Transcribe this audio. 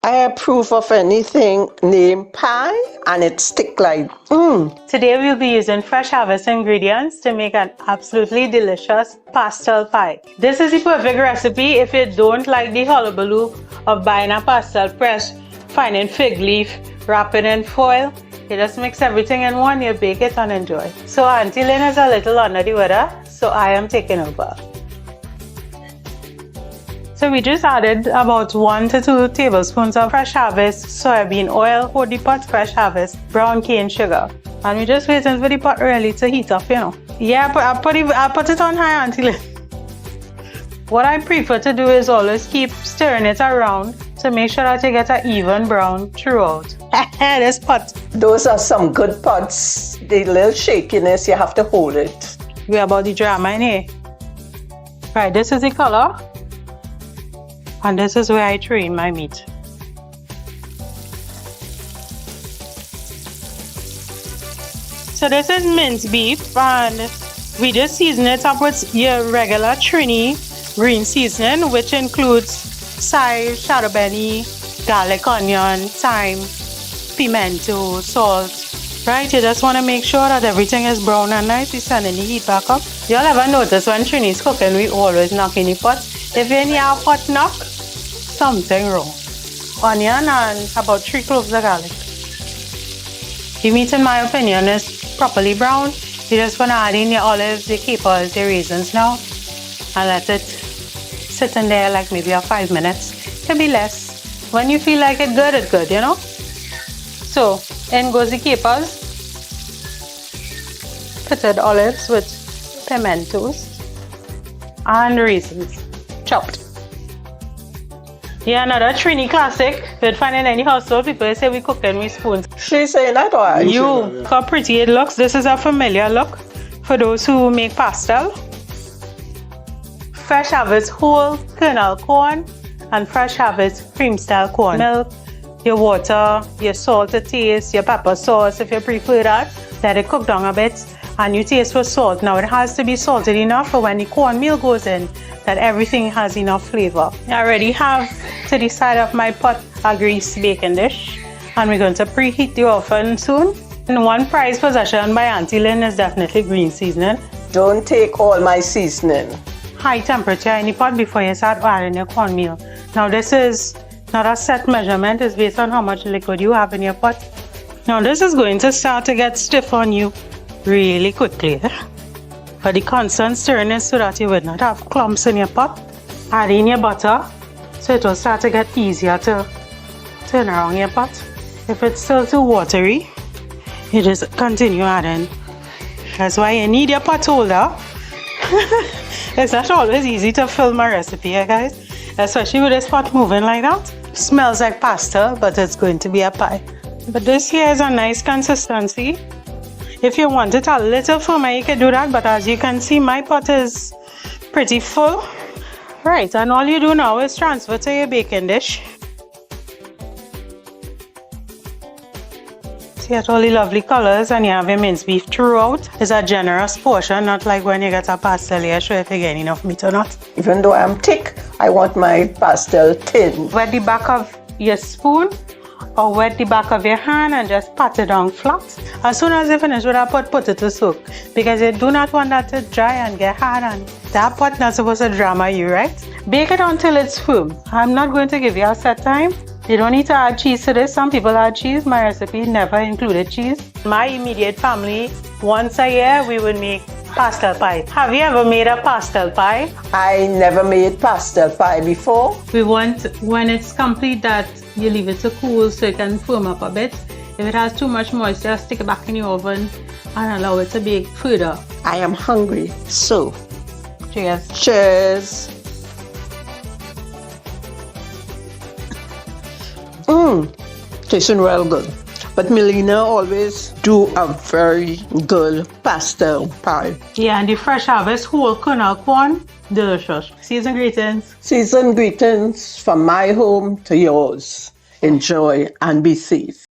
I approve of anything named pie and it stick like Today we'll be using Fresh Harvest ingredients to make an absolutely delicious pastel pie. This is the perfect recipe if you don't like the hullabaloo of buying a pastel press, finding fig leaf, wrap it in foil. You just mix everything in one, you bake it and enjoy. So Auntie Lynn is a little under the weather, so I am taking over. So we just added about 1 to 2 tablespoons of Fresh Harvest Soyabean Oil, whole pot Fresh Harvest brown cane sugar. And we just waiting for the pot really to heat up, you know. Yeah, I put it on high, Auntie Lynn. What I prefer to do is always keep stirring it around to make sure that you get an even brown throughout. This pot. Those are some good pots. The little shakiness, you have to hold it. We're about the drama in here. Right, this is the color. And this is where I throw in my meat. So this is minced beef, and we just season it up with your regular Trini green seasoning, which includes sage, shadow benny, garlic, onion, thyme, pimento, salt. Right, you just want to make sure that everything is brown and nice. We're sending the heat back up. You'll ever notice when Trini's cooking, we always knock in the pot. If you're in your pot knock, something wrong. Onion and about 3 cloves of garlic. The meat, in my opinion, is properly brown. You're just going to add in your olives, your capers, your raisins now, and let it sit in there like maybe 5 minutes. Could be less. When you feel like it's good, you know. So in goes the capers, pitted olives with pimentos and raisins chopped. Yeah, another Trini classic. You'd find in any household, people say we cook with spoons. She's saying that, or you, look how pretty it looks. This is a familiar look for those who make pastel. Fresh Harvest whole kernel corn and Fresh Harvest Creamstyle corn milk. Your water, your salt to taste, your pepper sauce if you prefer that. Let it cook down a bit and you taste for salt. Now it has to be salted enough for when the cornmeal goes in that everything has enough flavor. I already have to the side of my pot a greased baking dish, and we're going to preheat the oven soon. And one prized possession by Auntie Lynn is definitely green seasoning. Don't take all my seasoning. High temperature in the pot before you start adding your cornmeal. Now this is not a set measurement, it's based on how much liquid you have in your pot. Now this is going to start to get stiff on you really quickly. But the constant stirring is so that you would not have clumps in your pot. Add in your butter so it will start to get easier to turn around your pot. If it's still too watery, you just continue adding. That's why you need your pot holder. It's not always easy to film a recipe, guys, especially with this pot moving like that. Smells like pasta, but it's going to be a pie. But this here is a nice consistency. If you want it a little firmer, you can do that, but as you can see, my pot is pretty full. Right, and all you do now is transfer to your baking dish. See at all the lovely colors, and you have your minced beef throughout. It's a generous portion, not like when you get a pastel, you're sure if you get enough meat or not. Even though I'm thick, I want my pastel thin. Wet the back of your spoon or wet the back of your hand and just pat it down flat. As soon as you finish with that pot, put it to soak, because you do not want that to dry and get hard, and that pot not supposed to drama you, right? Bake it until it's firm. I'm not going to give you a set time. You don't need to add cheese to this. Some people add cheese. My recipe never included cheese. My immediate family, once a year, we would make pastel pie. Have you ever made a pastel pie? I never made pastel pie before. We want, when it's complete, that you leave it to cool so it can firm up a bit. If it has too much moisture, stick it back in your oven and allow it to bake further. I am hungry, so cheers. Cheers. Tasting real good. But Melina always do a very good pastel pie. Yeah, and the Fresh Harvest whole kernel corn, delicious. Season greetings. Season greetings from my home to yours. Enjoy and be safe.